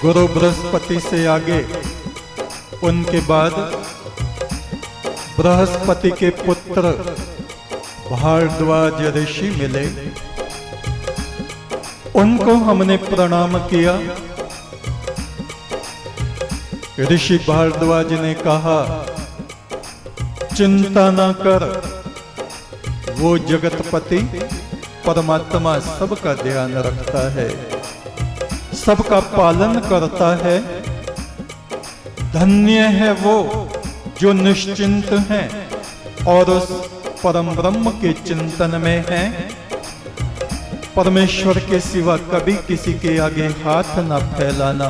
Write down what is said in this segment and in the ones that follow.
गुरु बृहस्पति से आगे उनके बाद बृहस्पति के पुत्र भारद्वाज ऋषि मिले। उनको हमने प्रणाम किया। ऋषि भारद्वाज ने कहा, चिंता न कर, वो जगतपति परमात्मा सबका ध्यान रखता है, सबका पालन करता है। धन्य है वो जो निश्चिंत हैं और उस परम ब्रह्म के चिंतन में हैं। परमेश्वर के सिवा कभी किसी के आगे हाथ न फैलाना।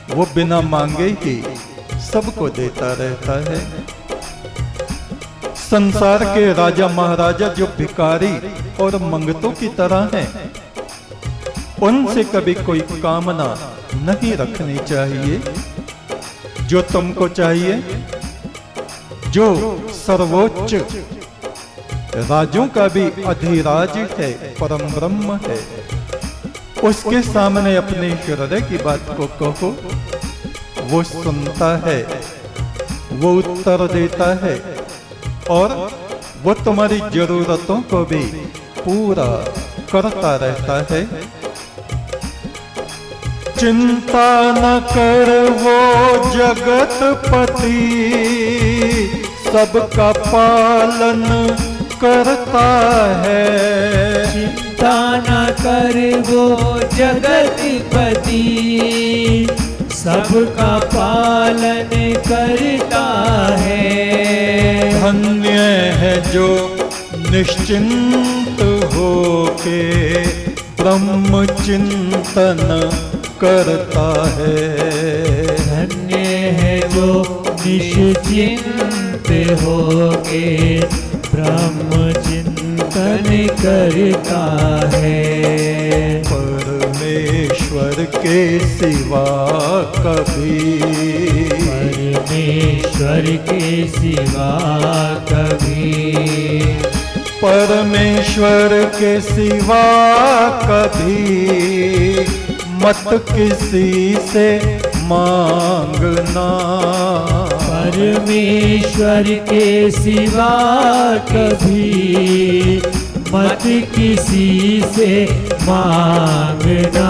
वो बिना मांगे ही सबको देता रहता है। संसार के राजा महाराजा जो भिखारी और मंगतों की तरह हैं, उनसे कभी कोई कामना नहीं रखनी चाहिए। जो तुमको चाहिए, जो सर्वोच्च राजों का भी अधिराज है, परम ब्रह्म है, उसके सामने अपने हृदय की बात को कहो। वो सुनता है, वो उत्तर देता है और वो तुम्हारी जरूरतों को भी पूरा करता रहता है। चिंता न कर, वो जगतपति सबका पालन करता है। चिंता न कर, वो जगतपति सबका पालन करता है। धन्य है जो निश्चिंत होके ब्रह्म चिंतन करता है। धन्य है वो निश्चिंत होके ब्रह्म चिंतन करता है। परमेश्वर के सिवा कभी, परमेश्वर के सिवा कभी, परमेश्वर के सिवा कभी मत किसी से मांगना। परमेश्वर के सिवा कभी मत किसी से मांगना।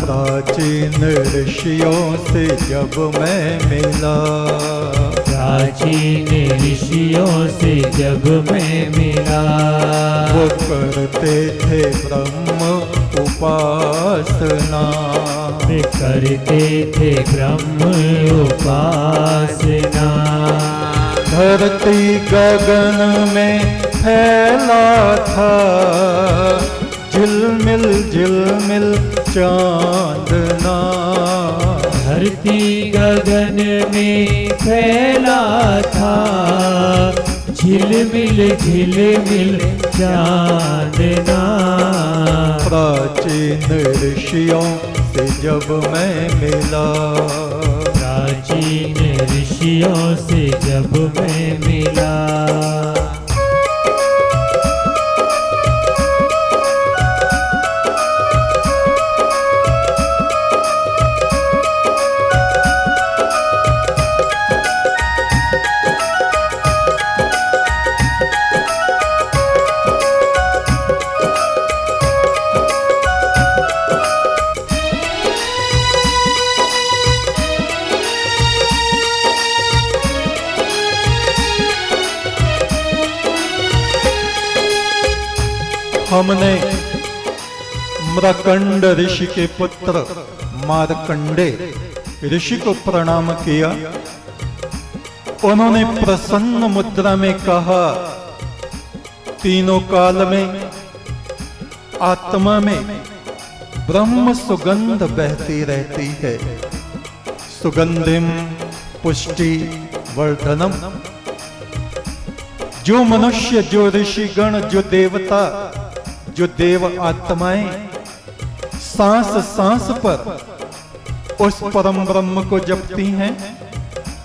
प्राचीन ऋषियों से जब मैं मिला, प्राचीन ऋषियों से जब मैं मिला, वो करते थे ब्रह्म उपासना। वे करते थे ब्रह्म उपासना। धरती गगन में फैला था झिलमिल झिलमिल चांदना। धरती गगन में फैला था झिलमिल झिलमिल चांदना। प्राचीन ऋषियों से जब मैं मिला, प्राचीन ऋषियों से जब मैं मिला, हमने मृकंड ऋषि के पुत्र मार्कंडे ऋषि को प्रणाम किया। उन्होंने प्रसन्न मुद्रा में कहा, तीनों काल में आत्मा में ब्रह्म सुगंध बहती रहती है। सुगंधिम पुष्टि वर्धनम। जो मनुष्य, जो ऋषिगण, जो देवता, जो देव आत्माएं सांस सांस पर उस परम ब्रह्म को जपती हैं,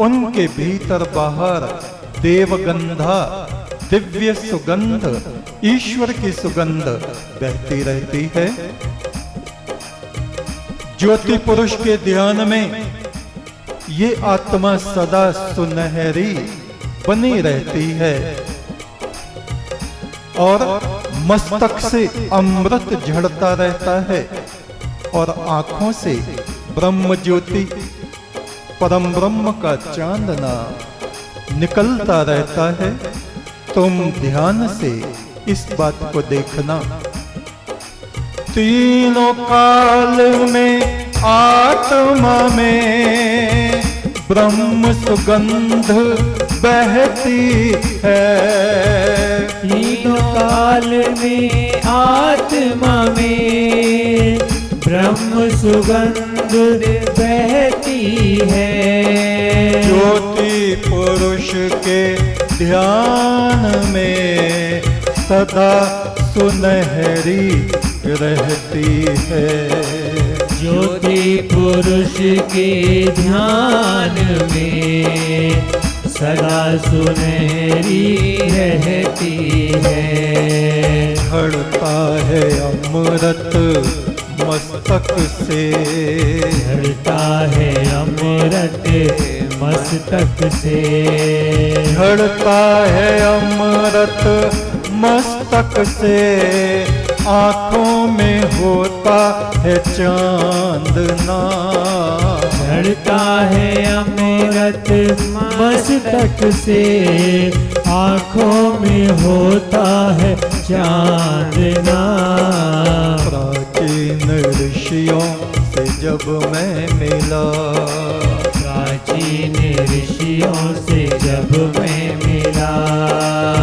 उनके भीतर बाहर देवगंधा, दिव्य सुगंध, ईश्वर की सुगंध बहती रहती है। ज्योति पुरुष के ध्यान में ये आत्मा सदा सुनहरी बनी रहती है और मस्तक से अमृत झड़ता रहता है और आंखों से ब्रह्म ज्योति परम ब्रह्म का चांदना निकलता रहता है। तुम ध्यान से इस बात को देखना। तीनों काल में आत्मा में ब्रह्म सुगंध बहती है। तीनों काल में आत्मा में ब्रह्म सुगंध बहती है। ज्योति पुरुष के ध्यान में सदा सुनहरी रहती है। ज्योति पुरुष के ध्यान में सदा सुनहरी रहती है। झड़ता है अमृत मस्तक से, झड़ता है अमृत मस्तक से, झड़ता है अमृत मस्तक से। आंखों में होता है चांदना, झड़ता है अमृत मस्तक से। आंखों में होता है चांदना। प्राचीन ऋषियों से जब मैं मिला, प्राचीन ऋषियों से जब मैं मिला,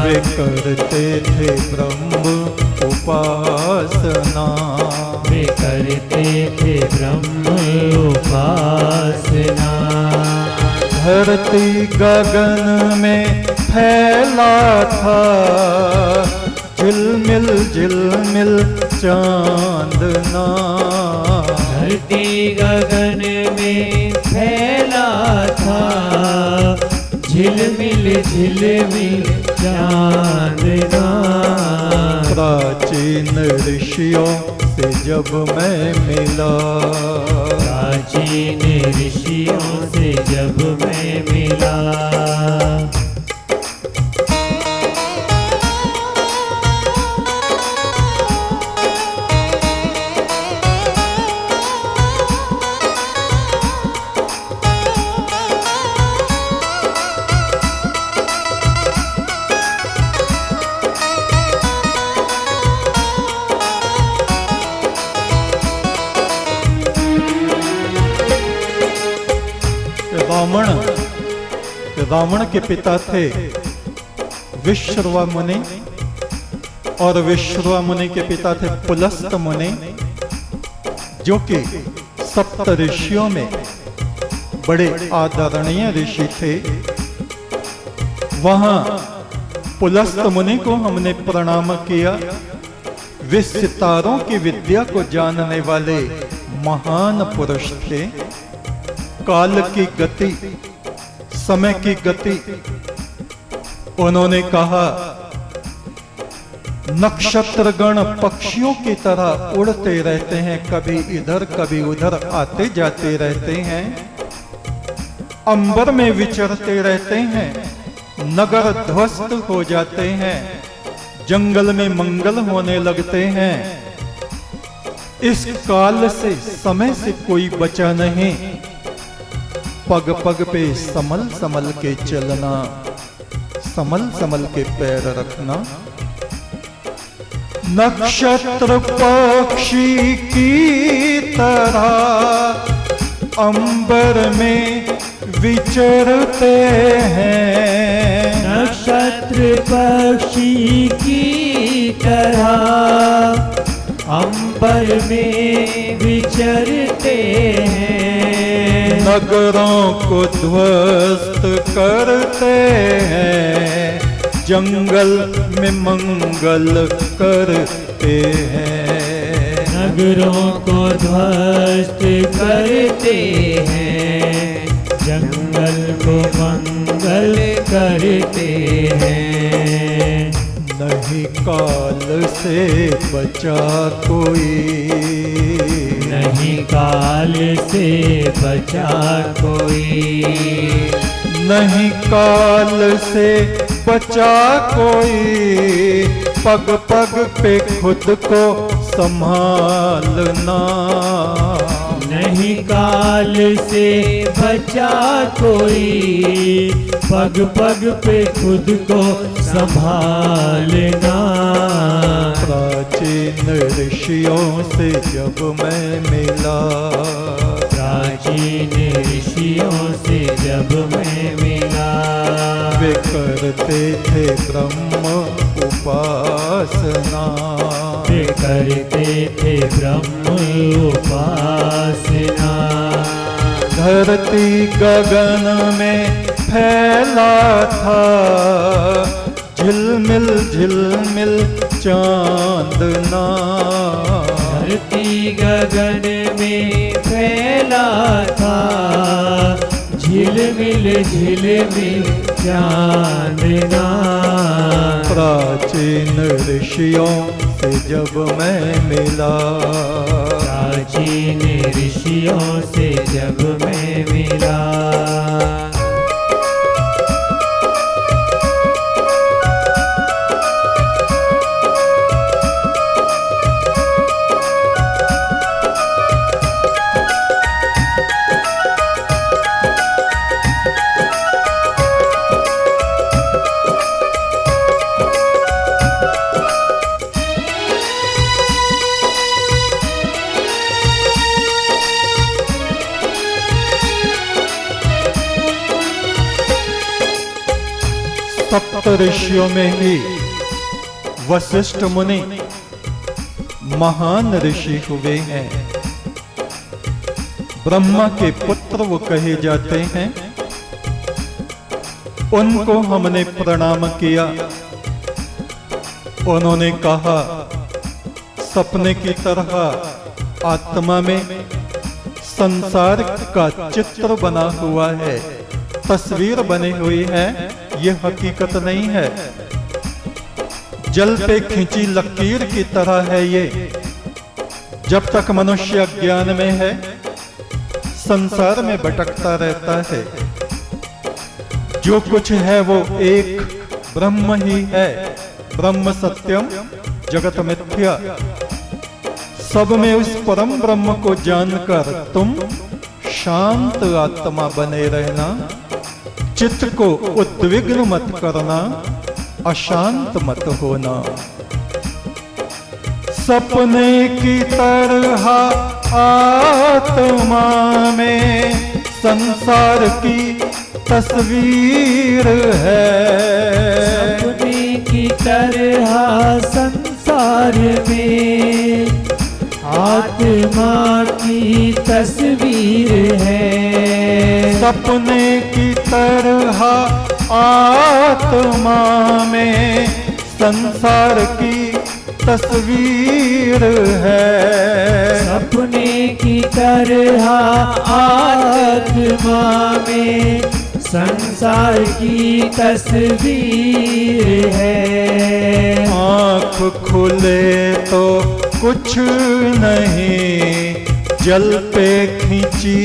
वे करते थे ब्रह्म उपासना, वे करते थे ब्रह्म उपासना। धरती गगन में फैला था झिलमिल झिलमिल चांदना। धरती गगन में फैला था झिलमिल झिलमिल चांदना। प्राचीन ऋषियों से जब मैं मिला, प्राचीन ऋषियों से जब मैं मिला, रावण के पिता थे विश्रवा मुनि और विश्रवा मुनि के पिता थे पुलस्त मुनि, जो कि सप्त ऋषियों में बड़े आदरणीय ऋषि थे। वहां पुलस्त मुनि को हमने प्रणाम किया। वे सितारों की विद्या को जानने वाले महान पुरुष थे। काल की गति, समय की गति, उन्होंने कहा नक्षत्रगण पक्षियों की तरह उड़ते रहते हैं, कभी इधर कभी उधर आते जाते रहते हैं, अंबर में विचरते रहते हैं, नगर ध्वस्त हो जाते हैं, जंगल में मंगल होने लगते हैं। इस काल से, समय से कोई बचा नहीं। पग पग पे संभल संभल के चलना, संभल संभल के पैर रखना। नक्षत्र पक्षी की तरह अंबर में विचरते हैं। नक्षत्र पक्षी की तरह अंबर में विचरते हैं। नगरों को ध्वस्त करते हैं, जंगल में मंगल करते हैं। नगरों को ध्वस्त करते हैं, जंगल को मंगल करते हैं। नहीं काल से बचा कोई, नहीं काल से बचा कोई, नहीं काल से बचा कोई, पग पग पे खुद को संभालना। नहीं काल से बचा कोई, पग पग पे खुद को संभालना। प्राचीन ऋषियों से जब मैं मिला, प्राचीन ऋषियों से जब मैं मिला, वे करते थे ब्रह्म उपासना, वे करते थे ब्रह्म उपासना। धरती गगन में फैला था, झिलमिल झिलमिल चांदना। धरती गगन में फैला था, झिलमिल झिलमिल चांदना। प्राचीन ऋषियों से जब मैं मिला, प्राचीन ऋषियों से जब मैं मिला, सप्त ऋषियों में ही वशिष्ठ मुनि महान ऋषि हुए हैं। ब्रह्मा के पुत्र वो कहे जाते हैं। उनको हमने प्रणाम किया। उन्होंने कहा, सपने की तरह आत्मा में संसार का चित्र बना हुआ है, तस्वीर बनी हुई है, ये हकीकत नहीं है। जल पे खींची लकीर की तरह है ये। जब तक मनुष्य अज्ञान में है, संसार में भटकता रहता है। जो कुछ है वो एक ब्रह्म ही है। ब्रह्म सत्यम जगत मिथ्या। सब में उस परम ब्रह्म को जानकर तुम शांत आत्मा बने रहना। चित्त को उद्विग्न मत करना, अशांत मत होना। सपने की तरह आत्मा में संसार की तस्वीर है। सपने की तरह संसार में आत्मा की तस्वीर है। सपने की तरह आत्मा में संसार की तस्वीर है। सपने की तरह आत्मा में संसार की तस्वीर है। आँख खुले तो कुछ नहीं, जल पे खींची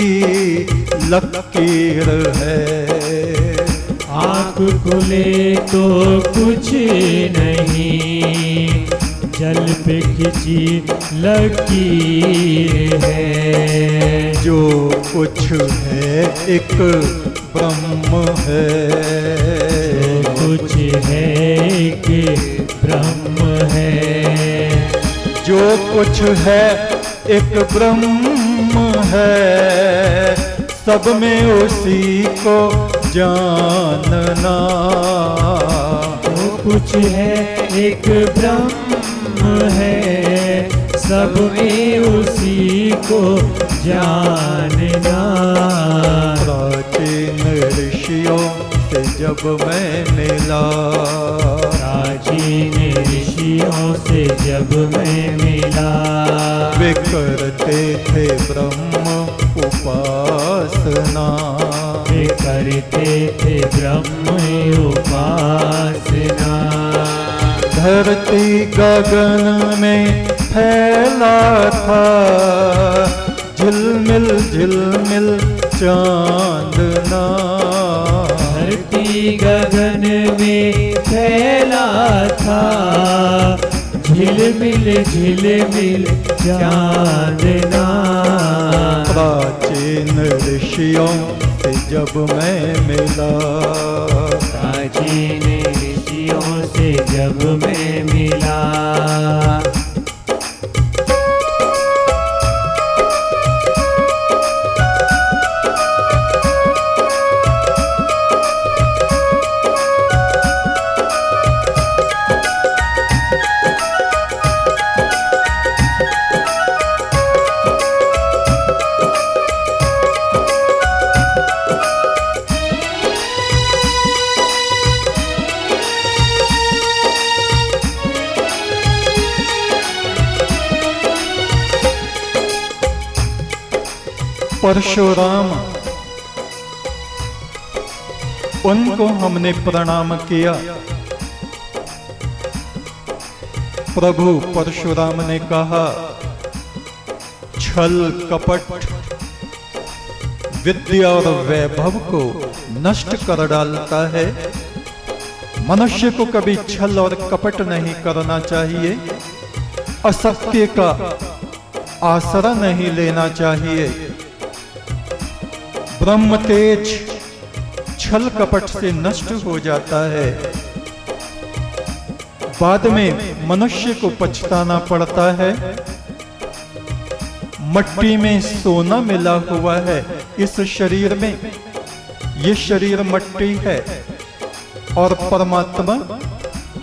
लकीर है। आँख खुले तो कुछ नहीं, जल पे खिंची लकीर है। जो कुछ है एक ब्रह्म है। जो कुछ है एक ब्रह्म है। जो कुछ है एक ब्रह्म है। सब में उसी को जानना। जो कुछ है एक ब्रह्म है, सब में उसी को जानना। प्राचीन ऋषियों से जब मैं मिला, प्राचीन ऋषियों से जब मैं मिला, वे करते थे ब्रह्म उपासना। वे करते थे ब्रह्म उपासना। धरती गगन में फैला था, झिलमिल झिलमिल चांदना। धरती गगन में फैला था, झिलमिल झिलमिल चांदना। प्राचीन ऋषियों से जब मैं मिला, प्राचीन ऋषियों से जब मैं मिला। परशुराम, उनको हमने प्रणाम किया। प्रभु परशुराम ने कहा, छल कपट विद्या और वैभव को नष्ट कर डालता है। मनुष्य को कभी छल और कपट नहीं करना चाहिए, असत्य का आसरा नहीं लेना चाहिए। ब्रह्म तेज छल कपट से नष्ट हो जाता है, बाद में मनुष्य को पछताना पड़ता है। मट्टी में सोना मिला हुआ है इस शरीर में, ये शरीर मट्टी है और परमात्मा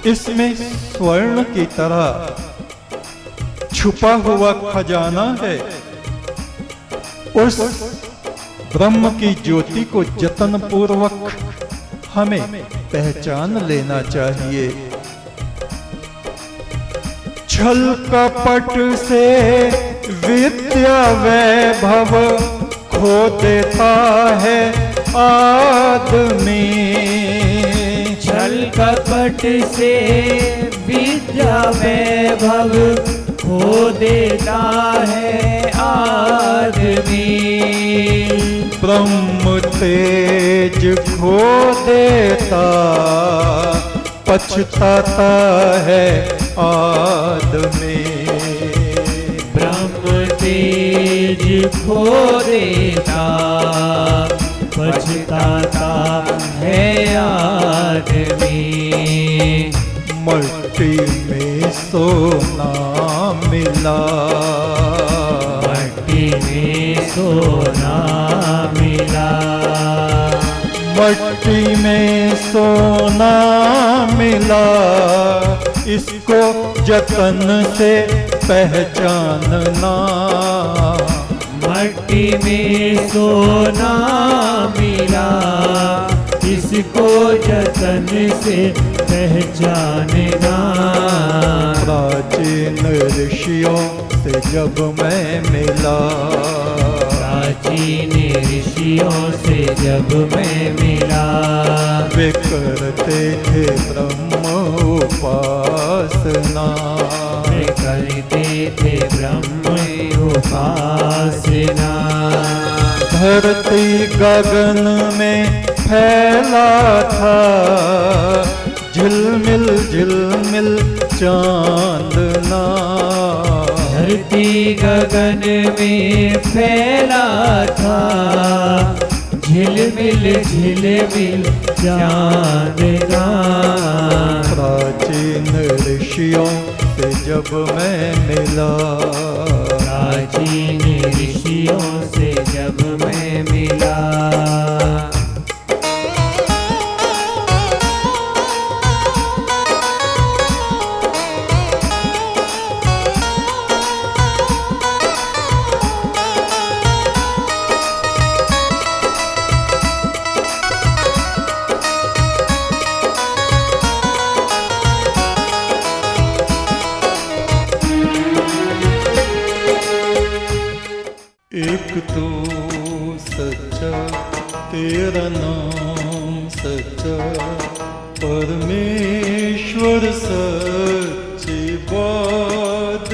इसमें स्वर्ण की तरह छुपा हुआ खजाना है। उस ब्रह्म की ज्योति को जतन पूर्वक हमें पहचान लेना चाहिए। छल कपट से विद्या वैभव खो देता है आदमी। छल कपट से विद्या वैभव खो देता है आदमी। ब्रह्म तेज खो देता पछताता है आदमी। ब्रह्म तेज खो देता पछताता है आदमी। मट्टी में सोना मिला, मट्टी में सोना मिला। मट्टी में सोना मिला, इसको जतन से पहचानना। मट्टी में सोना मिला, इसको जतन से पहचानना। प्राचीन ऋषियों से जब मैं मिला, प्राचीन ऋषियों से जब मैं मिला। वे करते थे ब्रह्म उपासना, वे करते थे ब्रह्म उपासना। धरती गगन में फैला था, झिलमिल झिलमिल चांदना। धरती गगन में फैला था, झिलमिल झिलमिल चांदना। प्राचीन ऋषियों से जब मैं मिला, प्राचीन ऋषियों से जब मैं मिला। एक तो सच्चा तेरा नाम सच्चा, परमेश्वर सच्चे बादशाह।